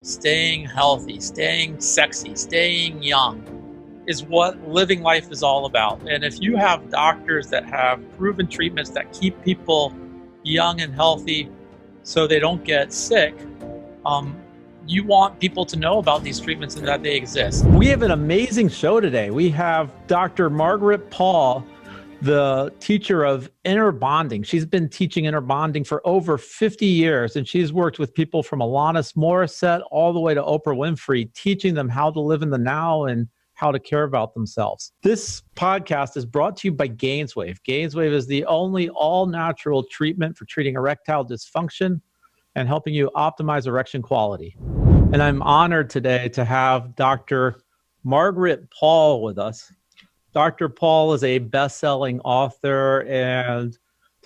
Staying healthy, staying sexy, staying young is what living life is all about. And if you have doctors that have proven treatments that keep people young and healthy so they don't get sick, you want people to know about these treatments and that they exist. We have an amazing show today. We have Dr. Margaret Paul, the teacher of inner bonding. She's been teaching inner bonding for over 50 years, and she's worked with people from Alanis Morissette all the way to Oprah Winfrey, teaching them how to live in the now and how to care about themselves. This podcast is brought to you by Gainswave. Gainswave is the only all-natural treatment for treating erectile dysfunction and helping you optimize erection quality. And I'm honored today to have Dr. Margaret Paul with us. Dr. Paul is a best-selling author and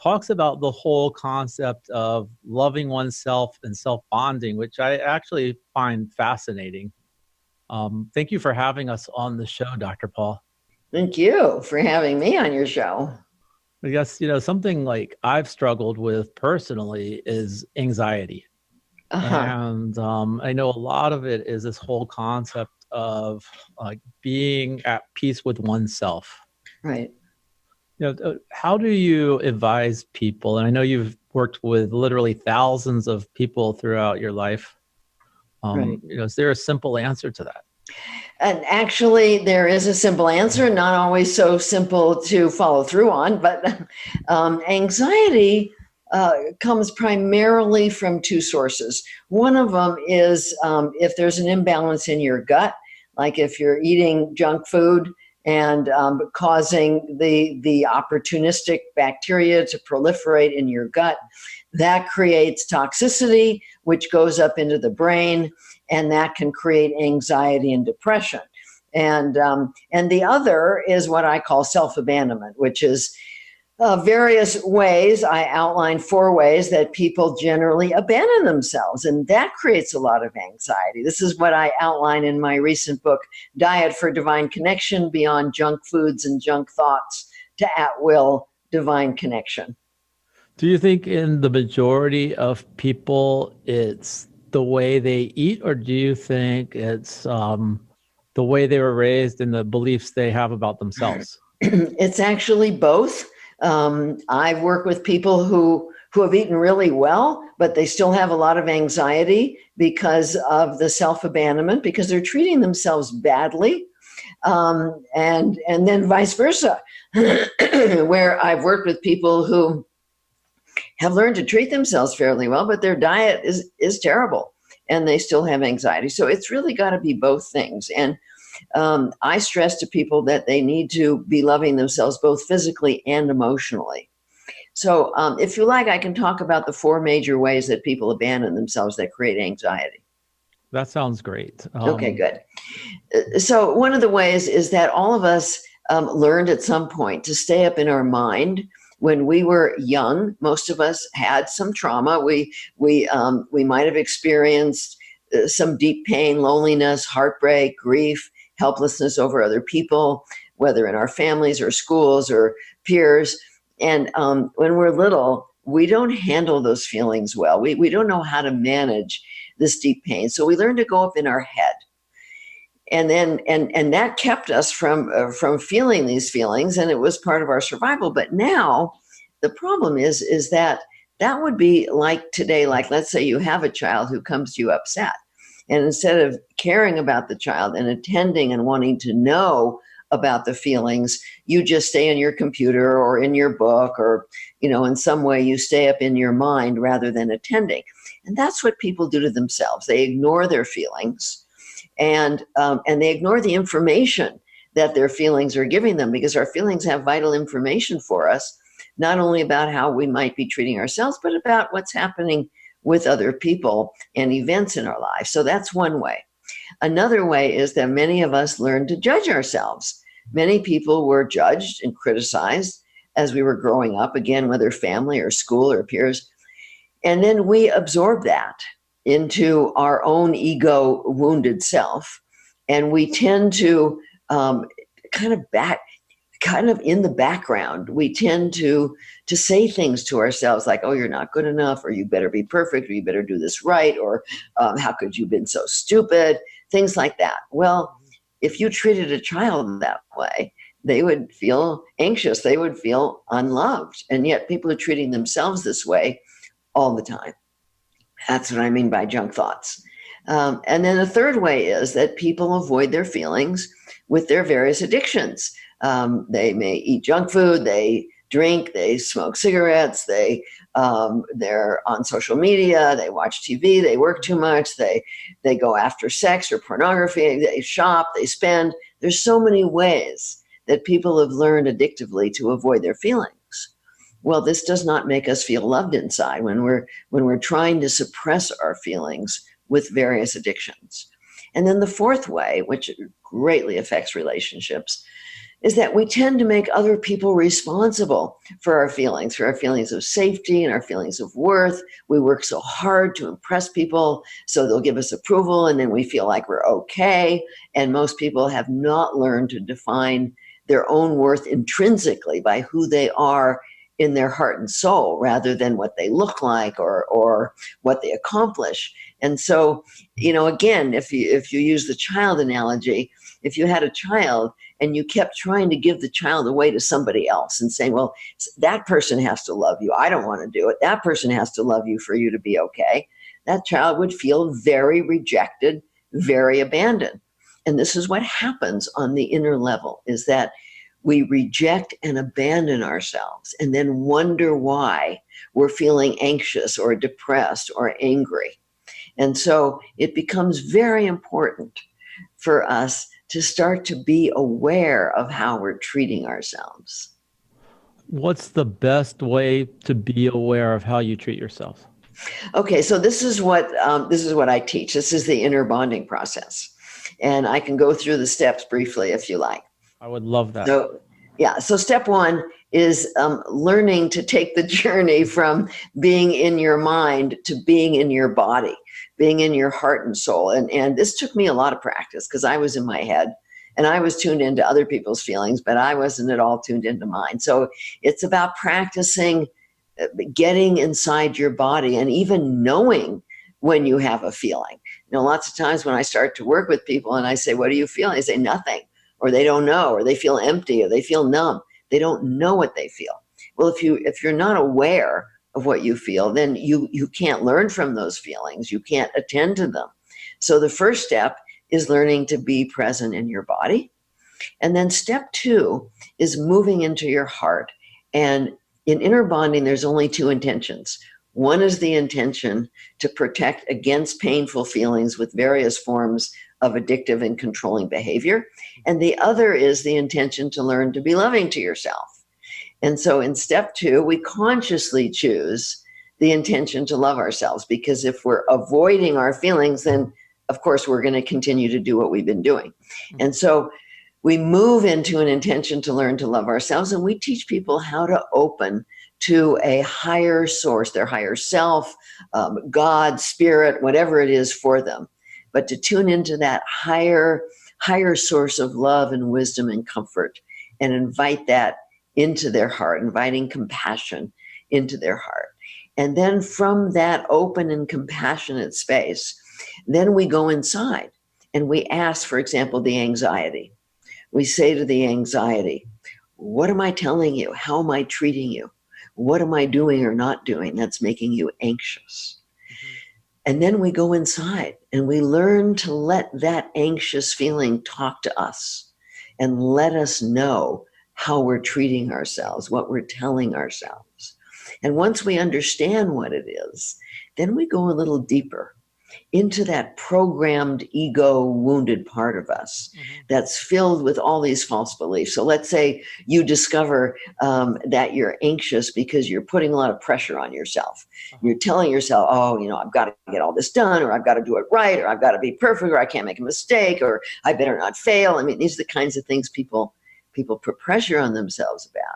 talks about the whole concept of loving oneself and self-bonding, which I actually find fascinating. Thank you for having us on the show, Dr. Paul. Thank you for having me on your show. I guess, something like I've struggled with personally is anxiety. And I know a lot of it is this whole concept of being at peace with oneself. Right. How do you advise people? And I know you've worked with literally thousands of people throughout your life. Right. Is there a simple answer to that? And actually, there is a simple answer, not always so simple to follow through on, but anxiety comes primarily from two sources. One of them is if there's an imbalance in your gut, like if you're eating junk food and causing the opportunistic bacteria to proliferate in your gut, that creates toxicity, which goes up into the brain, and that can create anxiety and depression. And the other is what I call self-abandonment, which is various ways. I outline 4 ways that people generally abandon themselves, and that creates a lot of anxiety. This is what I outline in my recent book, Diet for Divine Connection, Beyond Junk Foods and Junk Thoughts to At-Will Divine Connection. Do you think in the majority of people it's the way they eat, or do you think it's the way they were raised and the beliefs they have about themselves? It's actually both. I've worked with people who have eaten really well, but they still have a lot of anxiety because of the self-abandonment, because they're treating themselves badly. And then vice versa, where I've worked with people who have learned to treat themselves fairly well, but their diet is terrible and they still have anxiety. So it's really got to be both things. And I stress to people that they need to be loving themselves both physically and emotionally. So if you like, I can talk about the 4 major ways that people abandon themselves that create anxiety. That sounds great. Okay, good. So one of the ways is that all of us learned at some point to stay up in our mind. When we were young, most of us had some trauma. We might have experienced some deep pain, loneliness, heartbreak, grief, helplessness over other people, whether in our families or schools or peers. And when we're little, we don't handle those feelings well. We don't know how to manage this deep pain. So we learn to go up in our head. And then and that kept us from feeling these feelings, and it was part of our survival. But now the problem is that would be like today, like let's say you have a child who comes to you upset. And instead of caring about the child and attending and wanting to know about the feelings, you just stay in your computer or in your book or, in some way you stay up in your mind rather than attending. And that's what people do to themselves. They ignore their feelings and they ignore the information that their feelings are giving them, because our feelings have vital information for us, not only about how we might be treating ourselves, but about what's happening with other people and events in our lives. So that's one way. Another way is that many of us learned to judge ourselves. Many people were judged and criticized as we were growing up, again, whether family or school or peers. And then we absorb that into our own ego wounded self. And we tend to kind of kind of in the background. We tend to say things to ourselves like, oh, you're not good enough, or you better be perfect, or you better do this right, or how could you have been so stupid, things like that. Well, if you treated a child that way, they would feel anxious, they would feel unloved. And yet people are treating themselves this way all the time. That's what I mean by junk thoughts. And then the third way is that people avoid their feelings with their various addictions. They may eat junk food, they drink, they smoke cigarettes, they're on social media, they watch TV, they work too much, they go after sex or pornography, they shop, they spend. There's so many ways that people have learned addictively to avoid their feelings. Well, this does not make us feel loved inside when we're trying to suppress our feelings with various addictions. And then the fourth way, which greatly affects relationships, is that we tend to make other people responsible for our feelings of safety and our feelings of worth. We work so hard to impress people so they'll give us approval, and then we feel like we're okay. And most people have not learned to define their own worth intrinsically by who they are in their heart and soul, rather than what they look like or what they accomplish. And so, again, if you use the child analogy, if you had a child and you kept trying to give the child away to somebody else and saying, well, that person has to love you, I don't want to do it, that person has to love you for you to be okay, that child would feel very rejected, very abandoned. And this is what happens on the inner level, is that we reject and abandon ourselves and then wonder why we're feeling anxious or depressed or angry. And so it becomes very important for us to start to be aware of how we're treating ourselves. What's the best way to be aware of how you treat yourself? Okay, so this is what I teach. This is the inner bonding process. And I can go through the steps briefly if you like. I would love that. So step one is learning to take the journey from being in your mind to being in your body, being in your heart and soul. And this took me a lot of practice because I was in my head and I was tuned into other people's feelings, but I wasn't at all tuned into mine. So it's about practicing getting inside your body and even knowing when you have a feeling. Lots of times when I start to work with people and I say, what do you feel? And they say nothing, or they don't know, or they feel empty, or they feel numb. They don't know what they feel. Well, if you're not aware of what you feel, then you can't learn from those feelings. You can't attend to them. So the first step is learning to be present in your body. And then step two is moving into your heart. And in inner bonding, there's only two intentions. One is the intention to protect against painful feelings with various forms of addictive and controlling behavior. And the other is the intention to learn to be loving to yourself. And so in step two, we consciously choose the intention to love ourselves, because if we're avoiding our feelings, then of course we're going to continue to do what we've been doing. And so we move into an intention to learn to love ourselves, and we teach people how to open to a higher source, their higher self, God, spirit, whatever it is for them, but to tune into that higher source of love and wisdom and comfort and invite that into their heart, inviting compassion into their heart. And then from that open and compassionate space, then we go inside and we ask, for example, the anxiety. We say to the anxiety, what am I telling you? How am I treating you? What am I doing or not doing that's making you anxious? And then we go inside and we learn to let that anxious feeling talk to us and let us know how we're treating ourselves, what we're telling ourselves. And once we understand what it is, then we go a little deeper into that programmed ego wounded part of us that's filled with all these false beliefs. So let's say you discover that you're anxious because you're putting a lot of pressure on yourself. You're telling yourself, oh, I've got to get all this done, or I've got to do it right, or I've got to be perfect, or I can't make a mistake, or I better not fail. I mean, these are the kinds of things people put pressure on themselves about.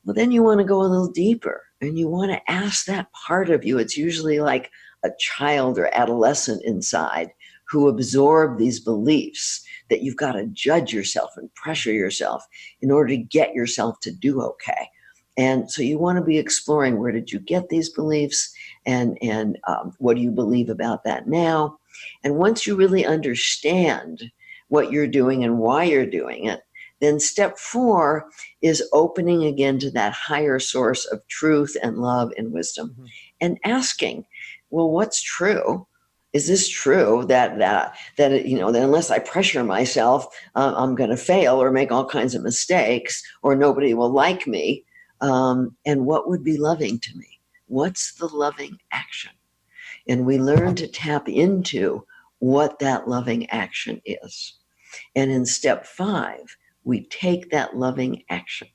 Well, then you want to go a little deeper and you want to ask that part of you. It's usually like a child or adolescent inside who absorb these beliefs that you've got to judge yourself and pressure yourself in order to get yourself to do okay. And so you want to be exploring, where did you get these beliefs, and what do you believe about that now? And once you really understand what you're doing and why you're doing it, then step 4 is opening again to that higher source of truth and love and wisdom, and asking, well, what's true? Is this true that unless I pressure myself, I'm going to fail or make all kinds of mistakes, or nobody will like me? And what would be loving to me? What's the loving action? And we learn to tap into what that loving action is. And in step 5, we take that loving action.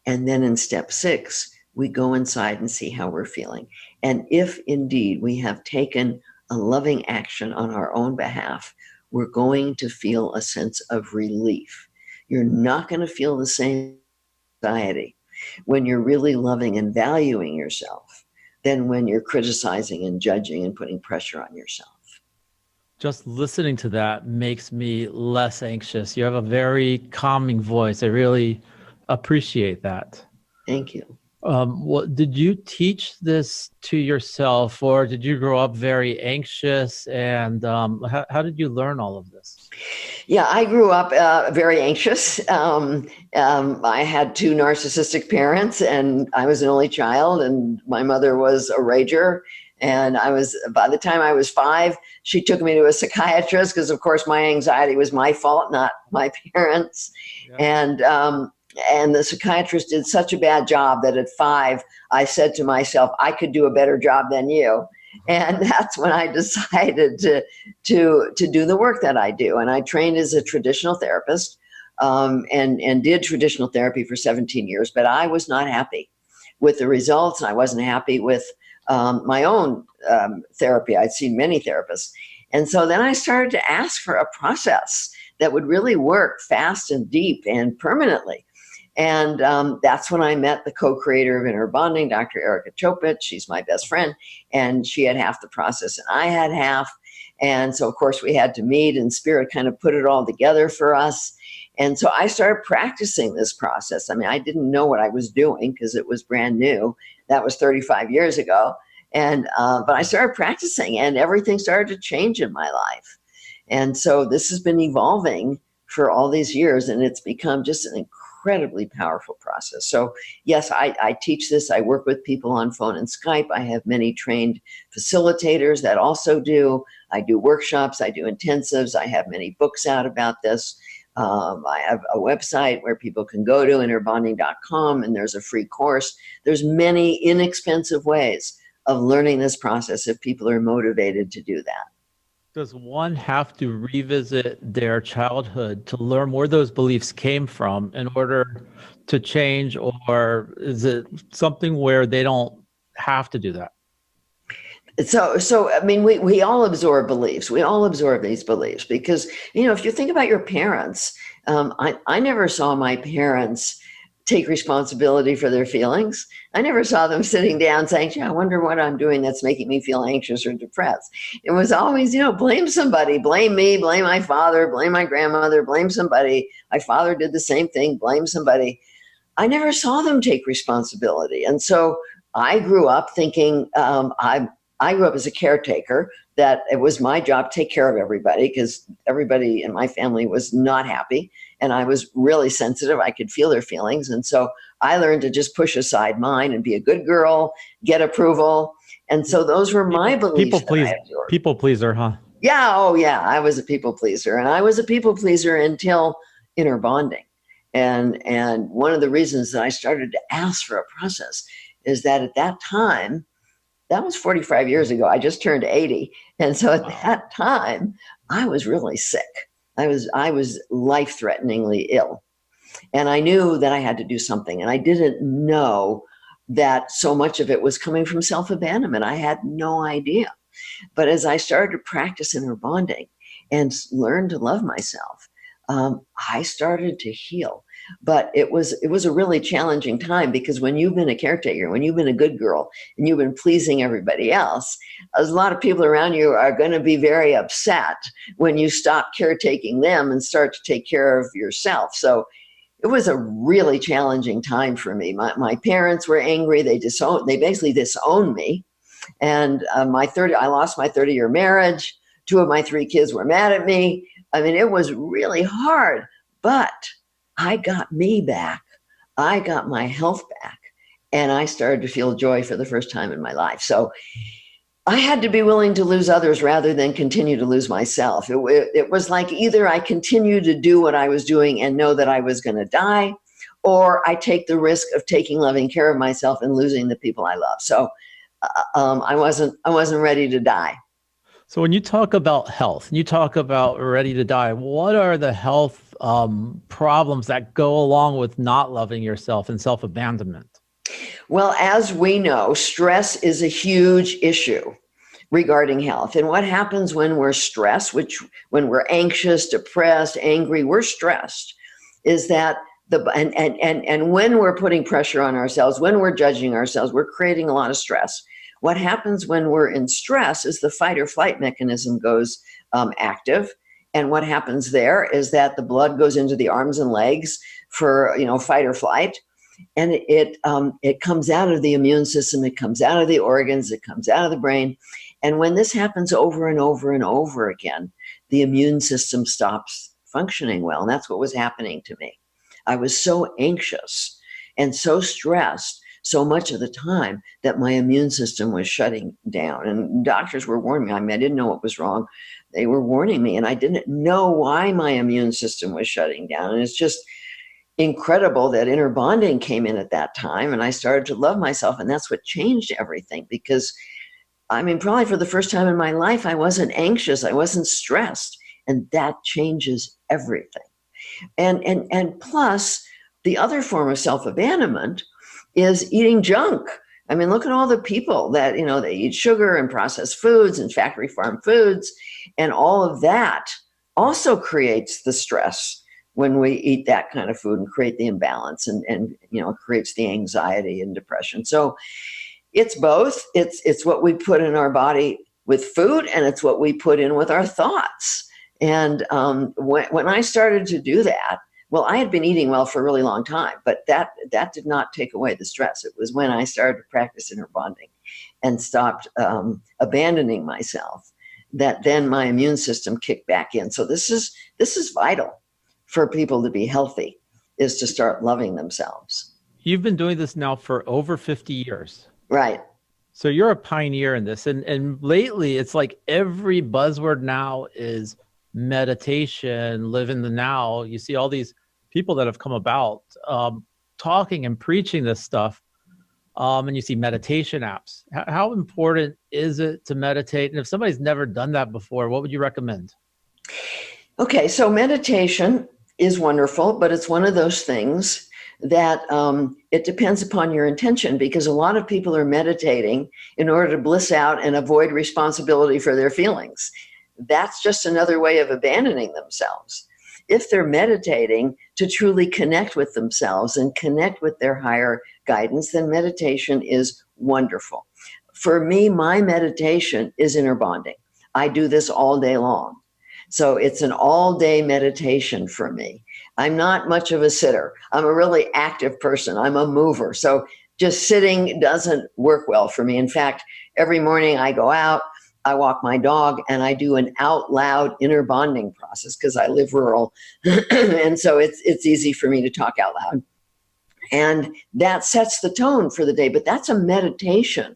And then in step 6, we go inside and see how we're feeling. And if indeed we have taken a loving action on our own behalf, we're going to feel a sense of relief. You're not going to feel the same anxiety when you're really loving and valuing yourself than when you're criticizing and judging and putting pressure on yourself. Just listening to that makes me less anxious. You have a very calming voice. I really appreciate that. Thank you. What did you teach this to yourself, or did you grow up very anxious? And how did you learn all of this? Yeah, I grew up very anxious. I had 2 narcissistic parents, and I was an only child, and my mother was a rager. And by the time I was 5, she took me to a psychiatrist because, of course, my anxiety was my fault, not my parents. Yeah. And the psychiatrist did such a bad job that at 5, I said to myself, I could do a better job than you. And that's when I decided to do the work that I do. And I trained as a traditional therapist, and did traditional therapy for 17 years. But I was not happy with the results, and I wasn't happy with my own therapy. I'd seen many therapists. And so then I started to ask for a process that would really work fast and deep and permanently. And that's when I met the co-creator of Inner Bonding, Dr. Erica Chopit. She's my best friend, and she had half the process and I had half. And so, of course, we had to meet, and Spirit kind of put it all together for us. And so I started practicing this process. I mean, I didn't know what I was doing because it was brand new. That was 35 years ago. And but I started practicing, and everything started to change in my life. And so this has been evolving for all these years, and it's become just an incredibly powerful process. So yes, I teach this. I work with people on phone and Skype. I have many trained facilitators that also do. I do workshops. I do intensives. I have many books out about this. I have a website where people can go to, innerbonding.com, and there's a free course. There's many inexpensive ways of learning this process if people are motivated to do that. Does one have to revisit their childhood to learn where those beliefs came from in order to change, or is it something where they don't have to do that? So I mean, we all absorb beliefs. We all absorb these beliefs because, if you think about your parents, I never saw my parents take responsibility for their feelings. I never saw them sitting down saying, gee, I wonder what I'm doing that's making me feel anxious or depressed. It was always, blame somebody, blame me, blame my father, blame my grandmother, blame somebody. My father did the same thing, blame somebody. I never saw them take responsibility. And so I grew up thinking, I grew up as a caretaker, that it was my job to take care of everybody because everybody in my family was not happy. And I was really sensitive. I could feel their feelings. And so I learned to just push aside mine and be a good girl, get approval. And so those were my beliefs. People pleaser, huh? Yeah. Oh, yeah. I was a people pleaser. And I was a people pleaser until Inner Bonding. And one of the reasons that I started to ask for a process is that at that time, that was 45 years ago. I just turned 80. And so at that time, I was really sick. I was life-threateningly ill. And I knew that I had to do something. And I didn't know that so much of it was coming from self-abandonment. I had no idea. But as I started to practice Inner Bonding and learn to love myself, I started to heal. But it was a really challenging time, because when you've been a caretaker, when you've been a good girl and you've been pleasing everybody else, a lot of people around you are going to be very upset when you stop caretaking them and start to take care of yourself. So it was a really challenging time for me. My parents were angry. They basically disowned me. And I lost my 30-year marriage. 2 of my 3 kids were mad at me. I mean, it was really hard, but I got me back. I got my health back, and I started to feel joy for the first time in my life. So I had to be willing to lose others rather than continue to lose myself. It was like either I continue to do what I was doing and know that I was going to die, or I take the risk of taking loving care of myself and losing the people I love. So I wasn't ready to die. So when you talk about health, and you talk about ready to die, what are the health problems that go along with not loving yourself and self-abandonment? Well, as we know, stress is a huge issue regarding health. And what happens when we're stressed, when we're anxious, depressed, angry, we're stressed, is that and when we're putting pressure on ourselves, when we're judging ourselves, we're creating a lot of stress. What happens when we're in stress is the fight or flight mechanism goes active. And what happens there is that the blood goes into the arms and legs for, fight or flight. And it comes out of the immune system, it comes out of the organs, it comes out of the brain. And when this happens over and over and over again, the immune system stops functioning well. And that's what was happening to me. I was so anxious and so stressed so much of the time that my immune system was shutting down. And doctors were warning me. I mean, I didn't know what was wrong. They were warning me, and I didn't know why my immune system was shutting down. And it's just incredible that inner bonding came in at that time, and I started to love myself, and that's what changed everything. Because I mean, probably for the first time in my life, I wasn't anxious, I wasn't stressed, and that changes everything. And plus, the other form of self-abandonment is eating junk. I mean, look at all the people that, they eat sugar and processed foods and factory farm foods, and all of that also creates the stress when we eat that kind of food and create the imbalance and creates the anxiety and depression. So it's both. It's what we put in our body with food, and it's what we put in with our thoughts. And when I started to do that, well, I had been eating well for a really long time, but that did not take away the stress. It was when I started to practice inner bonding and stopped abandoning myself that then my immune system kicked back in. So this is vital for people to be healthy, is to start loving themselves. You've been doing this now for over 50 years. Right. So you're a pioneer in this. And lately, it's like every buzzword now is meditation, live in the now. You see all these people that have come about talking and preaching this stuff. And you see meditation apps. How important is it to meditate? And if somebody's never done that before, what would you recommend? Okay, so meditation is wonderful, but it's one of those things that it depends upon your intention, because a lot of people are meditating in order to bliss out and avoid responsibility for their feelings. That's just another way of abandoning themselves. If they're meditating to truly connect with themselves and connect with their higher guidance, then meditation is wonderful. For me, my meditation is inner bonding. I do this all day long. So it's an all-day meditation for me. I'm not much of a sitter. I'm a really active person. I'm a mover. So just sitting doesn't work well for me. In fact, every morning I go out, I walk my dog, and I do an out loud inner bonding process because I live rural. And so it's easy for me to talk out loud. And that sets the tone for the day, but that's a meditation.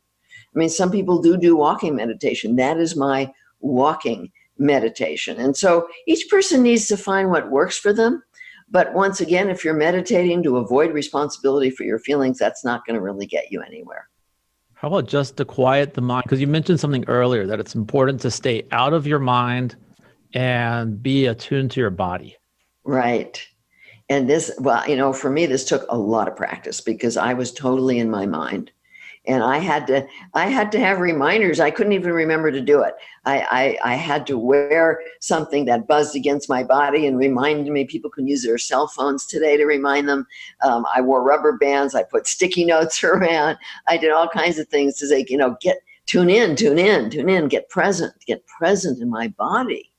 I mean, some people do walking meditation. That is my walking meditation. And so each person needs to find what works for them. But once again, if you're meditating to avoid responsibility for your feelings, that's not going to really get you anywhere. How about just to quiet the mind? Because you mentioned something earlier, that it's important to stay out of your mind and be attuned to your body. Right. And this, well, for me, this took a lot of practice because I was totally in my mind. And I had to have reminders. I couldn't even remember to do it. I had to wear something that buzzed against my body and reminded me. People can use their cell phones today to remind them. I wore rubber bands. I put sticky notes around. I did all kinds of things to say, tune in, get present in my body.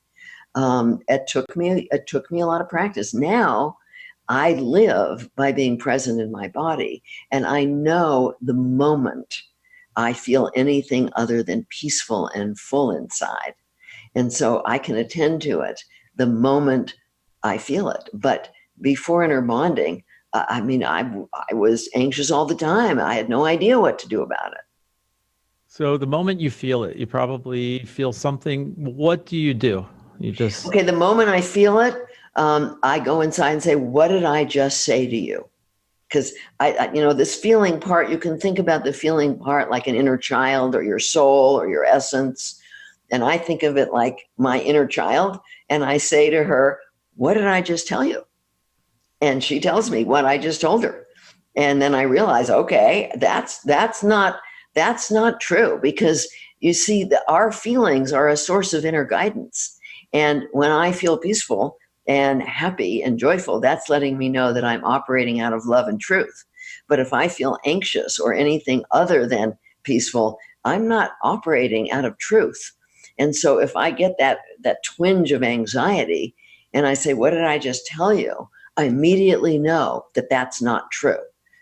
It took me a lot of practice. Now I live by being present in my body, and I know the moment I feel anything other than peaceful and full inside. And so I can attend to it the moment I feel it. But before inner bonding, I was anxious all the time. I had no idea what to do about it. So the moment you feel it, you probably feel something. What do? You just... Okay, the moment I feel it, I go inside and say, what did I just say to you? Because this feeling part, you can think about the feeling part like an inner child or your soul or your essence. And I think of it like my inner child. And I say to her, what did I just tell you? And she tells me what I just told her. And then I realize, okay, that's not true, because you see that our feelings are a source of inner guidance. And when I feel peaceful and happy and joyful, that's letting me know that I'm operating out of love and truth. But if I feel anxious or anything other than peaceful, I'm not operating out of truth. And so if I get that twinge of anxiety and I say, what did I just tell you? I immediately know that that's not true,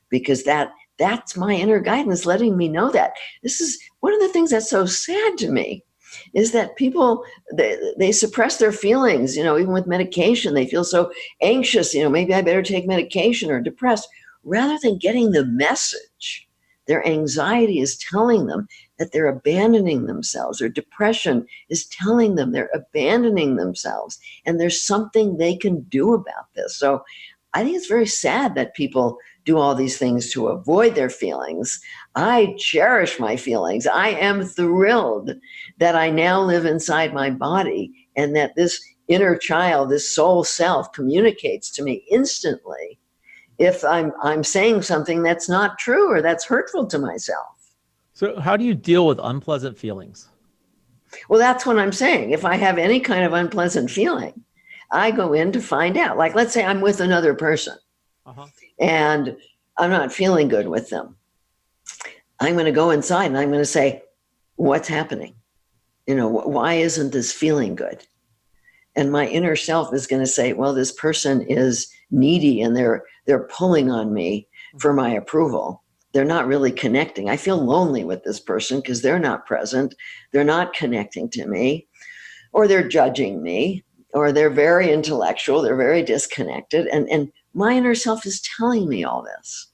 because that's my inner guidance letting me know that. This is one of the things that's so sad to me, is that people, they suppress their feelings, even with medication. They feel so anxious, maybe I better take medication, or depressed, rather than getting the message. Their anxiety is telling them that they're abandoning themselves, or depression is telling them they're abandoning themselves, and there's something they can do about this. So I think it's very sad that people do all these things to avoid their feelings. I cherish my feelings. I am thrilled that I now live inside my body, and that this inner child, this soul self, communicates to me instantly if I'm saying something that's not true or that's hurtful to myself. So how do you deal with unpleasant feelings? Well, that's what I'm saying. If I have any kind of unpleasant feeling, I go in to find out. Like, let's say I'm with another person, and I'm not feeling good with them. I'm going to go inside and I'm going to say, what's happening? Why isn't this feeling good? And my inner self is going to say, well, this person is needy and they're pulling on me for my approval. They're not really connecting. I feel lonely with this person because they're not present. They're not connecting to me, or they're judging me, or they're very intellectual. They're very disconnected. And my inner self is telling me all this.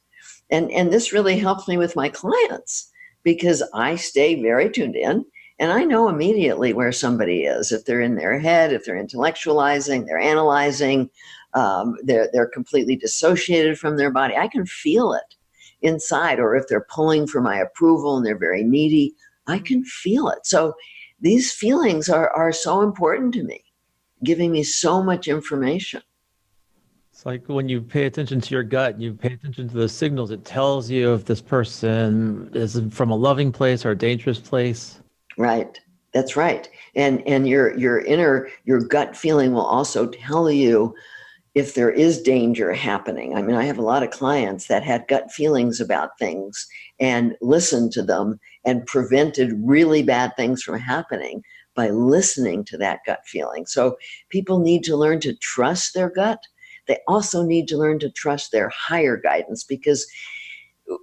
And this really helps me with my clients, because I stay very tuned in. And I know immediately where somebody is, if they're in their head, if they're intellectualizing, they're analyzing, they're completely dissociated from their body. I can feel it inside. Or if they're pulling for my approval and they're very needy, I can feel it. So these feelings are so important to me, giving me so much information. It's like when you pay attention to your gut, you pay attention to the signals. It tells you if this person is from a loving place or a dangerous place. Right. That's right. And your gut feeling will also tell you if there is danger happening. I mean, I have a lot of clients that had gut feelings about things and listened to them and prevented really bad things from happening by listening to that gut feeling. So people need to learn to trust their gut. They also need to learn to trust their higher guidance, because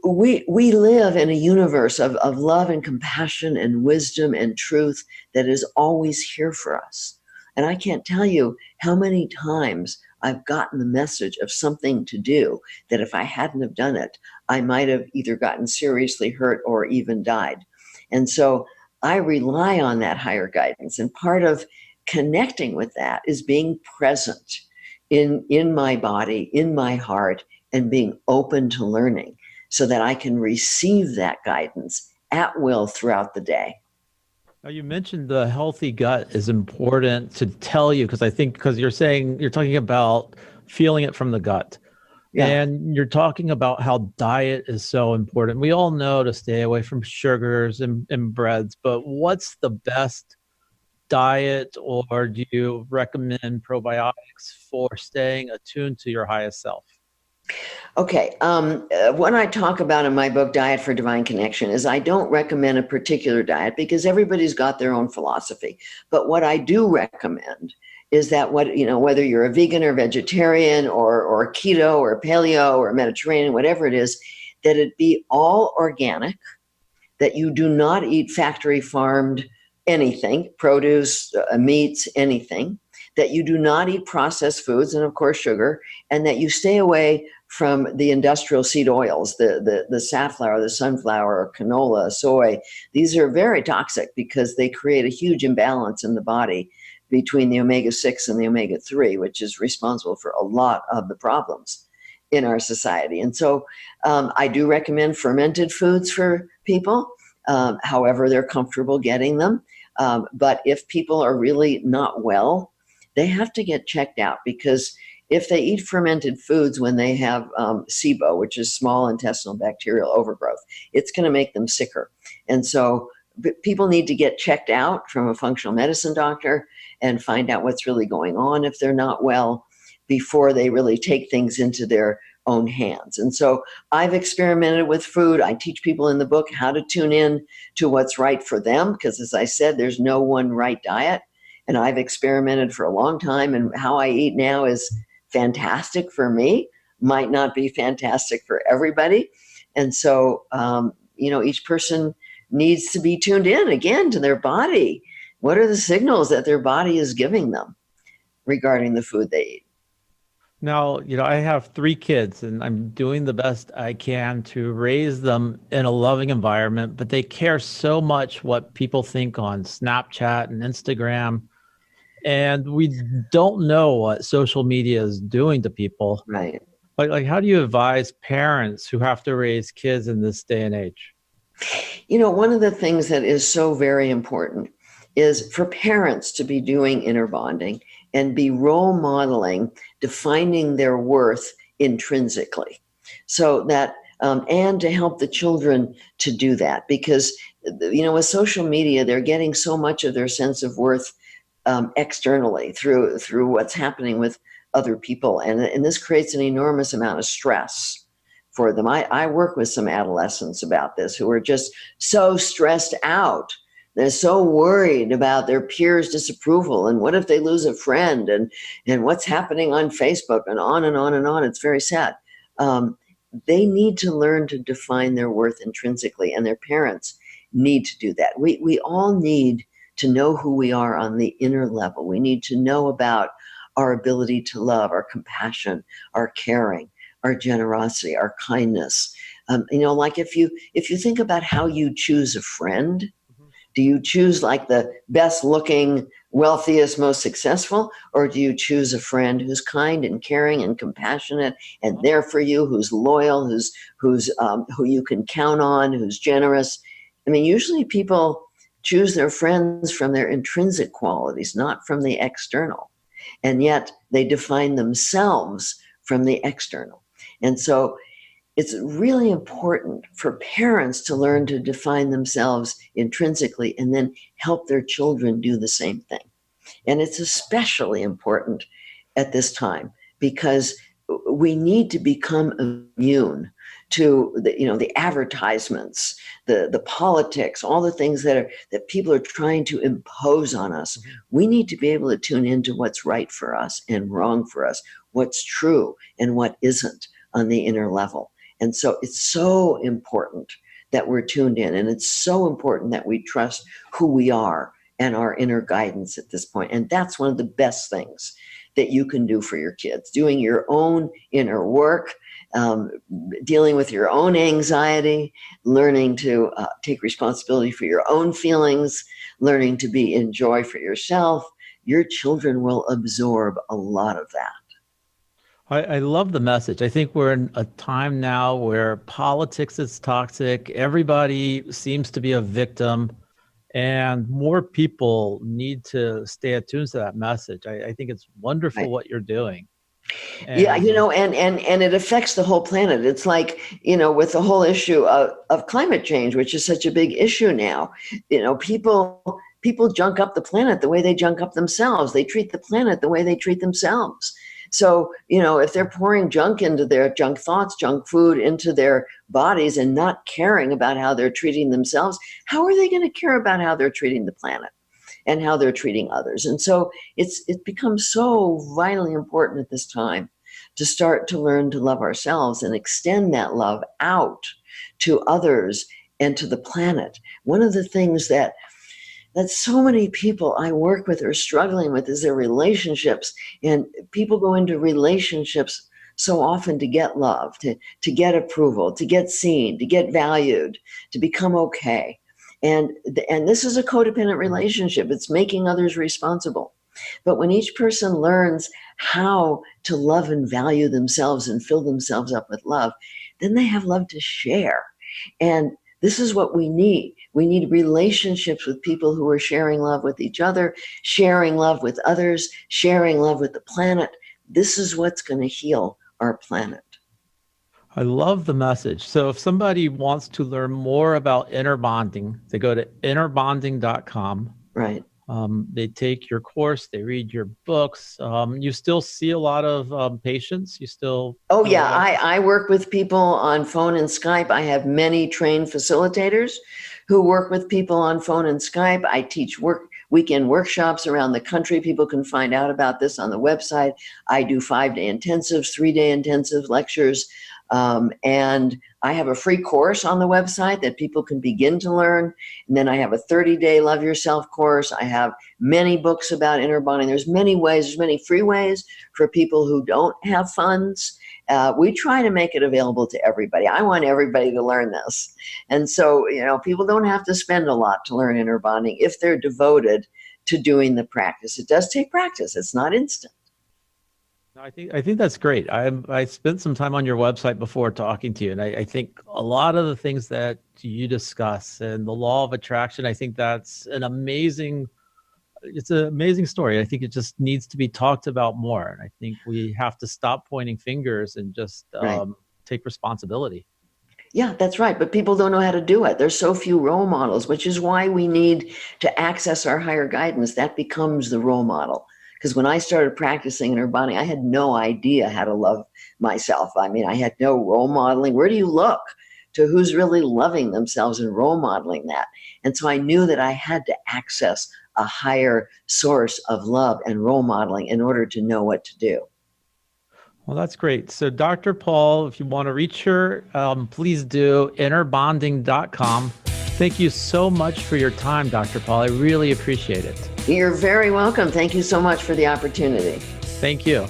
we live in a universe of love and compassion and wisdom and truth that is always here for us. And I can't tell you how many times I've gotten the message of something to do that if I hadn't have done it, I might have either gotten seriously hurt or even died. And so I rely on that higher guidance. And part of connecting with that is being present in my body, in my heart, and being open to learning, so that I can receive that guidance at will throughout the day. Now, you mentioned the healthy gut is important to tell you, because you're talking about feeling it from the gut. Yeah. And you're talking about how diet is so important. We all know to stay away from sugars and breads, but what's the best diet, or do you recommend probiotics for staying attuned to your highest self? Okay. What I talk about in my book, Diet for Divine Connection, is I don't recommend a particular diet because everybody's got their own philosophy. But what I do recommend is that whether you're a vegan or vegetarian or keto or paleo or Mediterranean, whatever it is, that it be all organic, that you do not eat factory farmed anything, produce, meats, anything, that you do not eat processed foods and, of course, sugar, and that you stay away from the industrial seed oils, the safflower, the sunflower, canola, soy. These are very toxic because they create a huge imbalance in the body between the omega-6 and the omega-3, which is responsible for a lot of the problems in our society. And so I do recommend fermented foods for people, however they're comfortable getting them. But if people are really not well, they have to get checked out, because if they eat fermented foods when they have SIBO, which is small intestinal bacterial overgrowth, it's going to make them sicker. And so people need to get checked out from a functional medicine doctor and find out what's really going on if they're not well before they really take things into their own hands. And so I've experimented with food. I teach people in the book how to tune in to what's right for them, because as I said, there's no one right diet. And I've experimented for a long time, and how I eat now is fantastic for me, might not be fantastic for everybody. And so, each person needs to be tuned in again to their body. What are the signals that their body is giving them regarding the food they eat? Now, I have 3 kids and I'm doing the best I can to raise them in a loving environment, but they care so much what people think on Snapchat and Instagram. And we don't know what social media is doing to people. Right. Like how do you advise parents who have to raise kids in this day and age? One of the things that is so very important is for parents to be doing inner bonding and be role modeling, defining their worth intrinsically. So that, and to help the children to do that, because, with social media, they're getting so much of their sense of worth externally through what's happening with other people. And this creates an enormous amount of stress for them. I work with some adolescents about this who are just so stressed out. They're so worried about their peers' disapproval, and what if they lose a friend, and what's happening on Facebook, and on and on and on. It's very sad. They need to learn to define their worth intrinsically, and their parents need to do that. We all need to know who we are on the inner level. We need to know about our ability to love, our compassion, our caring, our generosity, our kindness. Like if you think about how you choose a friend, do you choose like the best looking, wealthiest, most successful, or do you choose a friend who's kind and caring and compassionate and there for you, who's loyal, who's who you can count on, who's generous? I mean, usually people choose their friends from their intrinsic qualities, not from the external, and yet they define themselves from the external. And so it's really important for parents to learn to define themselves intrinsically and then help their children do the same thing. And it's especially important at this time because we need to become immune to the advertisements, the politics, all the things that people are trying to impose on us. We need to be able to tune into what's right for us and wrong for us, what's true and what isn't on the inner level. And so it's so important that we're tuned in, and it's so important that we trust who we are and our inner guidance at this point. And that's one of the best things that you can do for your kids, doing your own inner work, dealing with your own anxiety, learning to take responsibility for your own feelings, learning to be in joy for yourself. Your children will absorb a lot of that. I love the message. I think we're in a time now where politics is toxic. Everybody seems to be a victim, and more people need to stay attuned to that message. I think it's wonderful Right. what you're doing. Yeah, and it affects the whole planet. It's like, with the whole issue of climate change, which is such a big issue now. People junk up the planet the way they junk up themselves. They treat the planet the way they treat themselves. So, if they're pouring junk into their junk thoughts, junk food into their bodies and not caring about how they're treating themselves, how are they going to care about how they're treating the planet and how they're treating others? And so it becomes so vitally important at this time to start to learn to love ourselves and extend that love out to others and to the planet. One of the things that so many people I work with are struggling with is their relationships. And people go into relationships so often to get love, to get approval, to get seen, to get valued, to become okay. And this is a codependent relationship. It's making others responsible. But when each person learns how to love and value themselves and fill themselves up with love, then they have love to share. And this is what we need. We need relationships with people who are sharing love with each other, sharing love with others, sharing love with the planet. This is what's going to heal our planet. I love the message. So if somebody wants to learn more about inner bonding, they go to innerbonding.com. Right. They take your course, they read your books. You still see a lot of patients? You still? Oh, yeah. I work with people on phone and Skype. I have many trained facilitators who work with people on phone and Skype. I teach weekend workshops around the country. People can find out about this on the website. I do 5-day intensives, 3-day intensive lectures. And I have a free course on the website that people can begin to learn. And then I have a 30-day Love Yourself course. I have many books about inner bonding. There's many ways, there's many free ways for people who don't have funds. We try to make it available to everybody. I want everybody to learn this. And so, people don't have to spend a lot to learn inner bonding if they're devoted to doing the practice. It does take practice. It's not instant. I think that's great. I spent some time on your website before talking to you, and I think a lot of the things that you discuss and the law of attraction, I think that's it's an amazing story. I think it just needs to be talked about more. And I think we have to stop pointing fingers and just take responsibility. Yeah, that's right. But people don't know how to do it. There's so few role models, which is why we need to access our higher guidance. That becomes the role model. Because when I started practicing inner bonding, I had no idea how to love myself. I mean, I had no role modeling. Where do you look to who's really loving themselves and role modeling that? And so I knew that I had to access a higher source of love and role modeling in order to know what to do. Well, that's great. So Dr. Paul, if you want to reach her, please do innerbonding.com. Thank you so much for your time, Dr. Paul. I really appreciate it. You're very welcome. Thank you so much for the opportunity. Thank you.